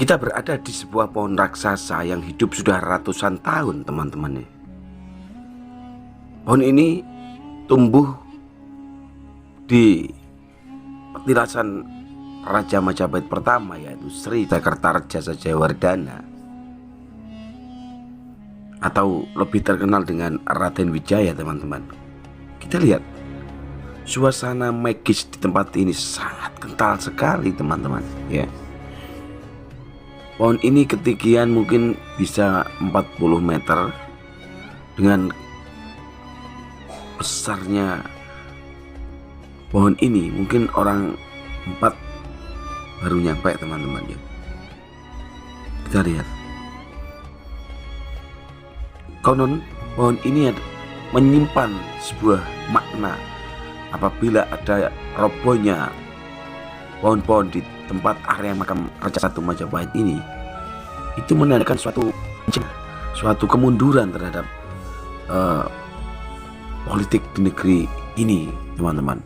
Kita berada di sebuah pohon raksasa yang hidup sudah ratusan tahun, teman-teman. Pohon ini tumbuh di petilasan Raja Majapahit pertama, yaitu Sri Jakartareja Jayawardana, atau lebih terkenal dengan Raden Wijaya, teman-teman. Kita lihat suasana magis di tempat ini sangat kental sekali, teman-teman, ya. Pohon ini ketinggian mungkin bisa 40 meter. Dengan besarnya pohon ini mungkin orang 4 baru nyampe, teman-teman, ya. Kita lihat. Konon pohon ini menyimpan sebuah makna. Apabila ada robohnya pohon-pohon di tempat area makam Raja I Majapahit ini, itu menandakan suatu kemunduran terhadap politik di negeri ini, teman-teman.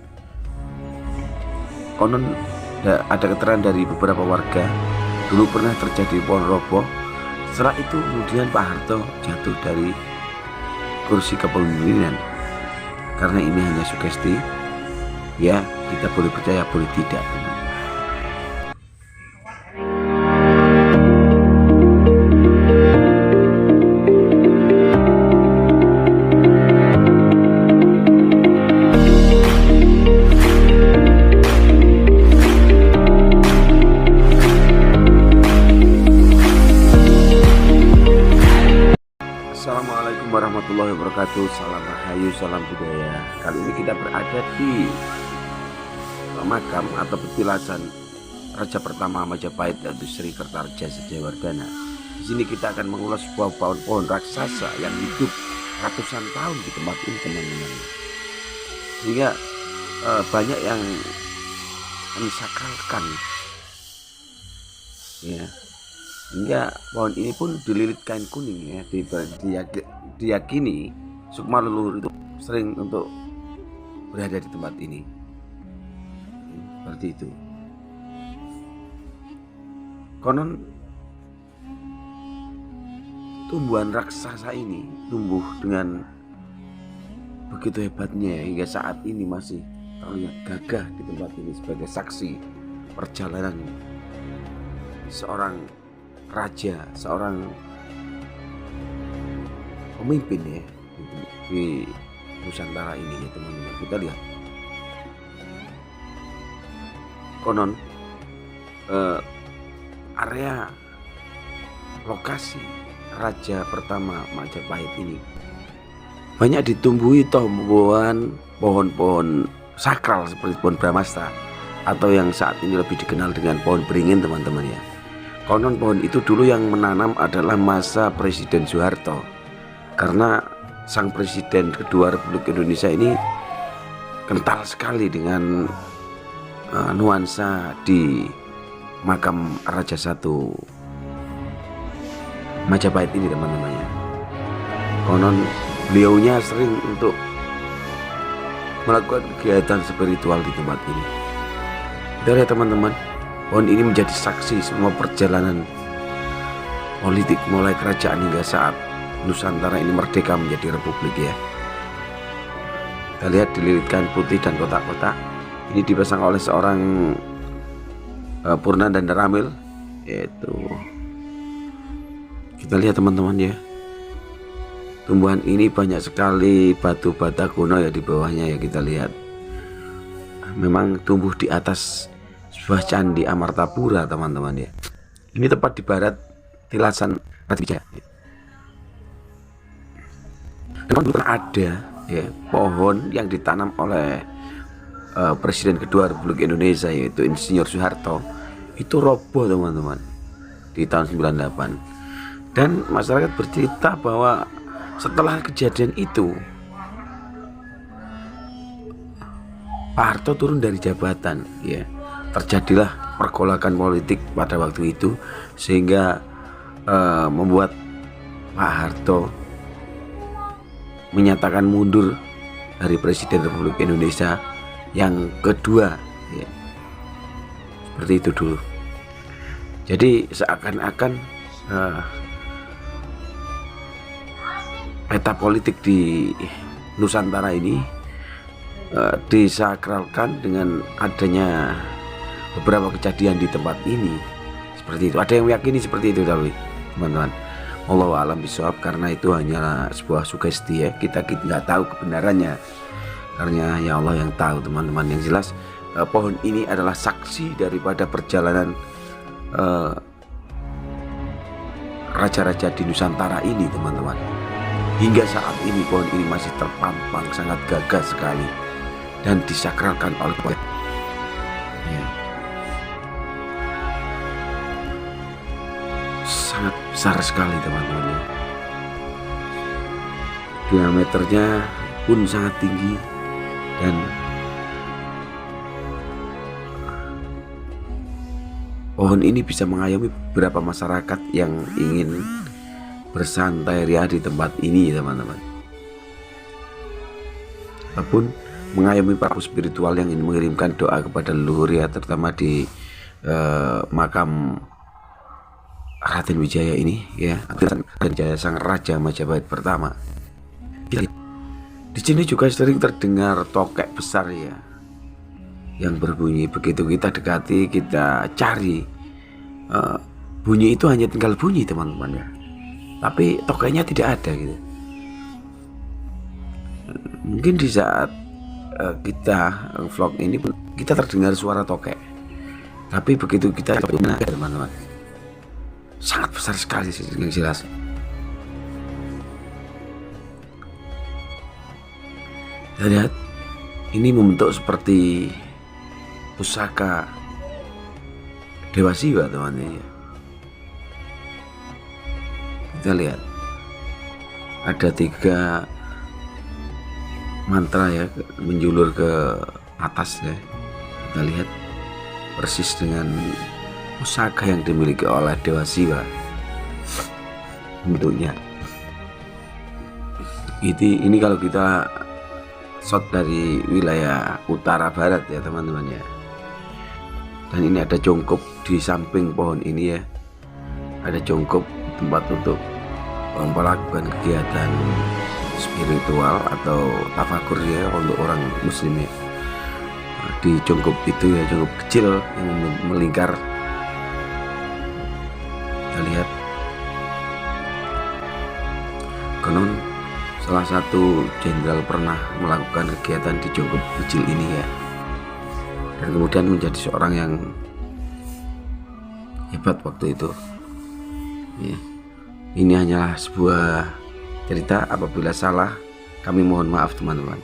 Konon ada keterangan dari beberapa warga, dulu pernah terjadi pohon roboh. Setelah itu kemudian Pak Harto jatuh dari kursi kepemimpinan. Karena ini hanya sugesti, ya kita boleh percaya boleh tidak, teman. Assalamualaikum warahmatullahi wabarakatuh. Salam rahayu, salam budaya. Kali ini kita berada di makam atau petilasan Raja pertama Majapahit, yaitu Sri Kertareja Jayawardana. Di sini kita akan mengulas sebuah pohon raksasa yang hidup ratusan tahun di tempat ini, teman-teman. Sehingga banyak yang mensakralkan, ya. Hingga pohon ini pun dililit kain kuning, ya. Diyakini sukma leluhur itu sering untuk berada di tempat ini. Seperti itu. Konon tumbuhan raksasa ini tumbuh dengan begitu hebatnya, hingga saat ini masih terlihat gagah di tempat ini sebagai saksi perjalanan seorang raja, seorang pemimpin, ya, di Nusantara ini, ya, teman-teman. Kita lihat. Konon area lokasi Raja pertama Majapahit ini banyak ditumbuhi tumbuhan pohon-pohon sakral seperti pohon Brahmastra, atau yang saat ini lebih dikenal dengan pohon beringin, teman-teman, ya. Konon pohon itu dulu yang menanam adalah masa Presiden Soeharto, karena sang Presiden kedua Republik Indonesia ini kental sekali dengan nuansa di makam Raja I Majapahit ini, teman-teman, ya. Konon beliaunya sering untuk melakukan kegiatan spiritual di tempat ini. Kita lihat, teman-teman. Pohon ini menjadi saksi semua perjalanan politik mulai kerajaan hingga saat Nusantara ini merdeka menjadi republik, ya. Kita lihat dililitkan putih dan kotak-kotak. Ini dipasang oleh seorang Purna dan Ramil, yaitu, kita lihat, teman-teman, ya. Tumbuhan ini banyak sekali batu bata kuno, ya, di bawahnya, ya. Kita lihat memang tumbuh di atas sebuah candi Amartapura, teman-teman, ya. Ini tepat di barat tilasan Raden Wijaya. Memang dulu pernah ada, ya, pohon yang ditanam oleh Presiden kedua Republik Indonesia, yaitu Insinyur Soeharto. Itu roboh, teman-teman, di tahun 98. Dan masyarakat bercerita bahwa setelah kejadian itu Pak Harto turun dari jabatan, ya. Terjadilah pergolakan politik pada waktu itu, sehingga membuat Pak Harto menyatakan mundur dari Presiden Republik Indonesia yang kedua, ya. Seperti itu dulu. Jadi seakan-akan peta politik di Nusantara ini disakralkan dengan adanya beberapa kejadian di tempat ini. Seperti itu. Ada yang meyakini seperti itu, teman-teman. Wallahu a'lam bishawab, karena itu hanya sebuah sugesti ya. Kita nggak tahu kebenarannya, karena ya Allah yang tahu, teman-teman. Yang jelas pohon ini adalah saksi daripada perjalanan raja-raja di Nusantara ini, teman-teman. Hingga saat ini pohon ini masih terpampang sangat gagah sekali dan disakralkan oleh ya. Sangat besar sekali, teman-teman. Diameternya pun sangat tinggi dan pohon ini bisa mengayomi beberapa masyarakat yang ingin bersantai ria di tempat ini, teman-teman. Ataupun mengayomi para spiritual yang ingin mengirimkan doa kepada leluhur ya, terutama di makam Raden Wijaya ini ya, Raden Wijaya sang Raja Majapahit pertama. Di sini juga sering terdengar tokek besar ya, yang berbunyi. Begitu kita dekati, kita cari, bunyi itu hanya tinggal bunyi, teman-teman ya, tapi tokeknya tidak ada gitu. Mungkin di saat kita vlog ini kita terdengar suara tokek, tapi begitu kita benar, teman-teman, sangat besar sekali sih, yang jelas. Kita lihat ini membentuk seperti pusaka Dewa Siwa, teman-teman. Kita lihat ada 3 mantra ya, menjulur ke atas ya. Kita lihat persis dengan pusaka yang dimiliki oleh Dewa Siwa bentuknya. Ini kalau kita shot dari wilayah utara barat ya, teman-teman ya. Dan ini ada jongkop di samping pohon ini ya, ada jongkop tempat untuk melakukan kegiatan spiritual atau tafakur ya untuk orang muslim ya. Di jongkop itu ya, jongkop kecil yang melingkar. Kita lihat konon salah satu jenderal pernah melakukan kegiatan di jongkop kecil ini ya, dan kemudian menjadi seorang yang hebat waktu itu ya. Ini hanyalah sebuah cerita, apabila salah kami mohon maaf, teman-teman.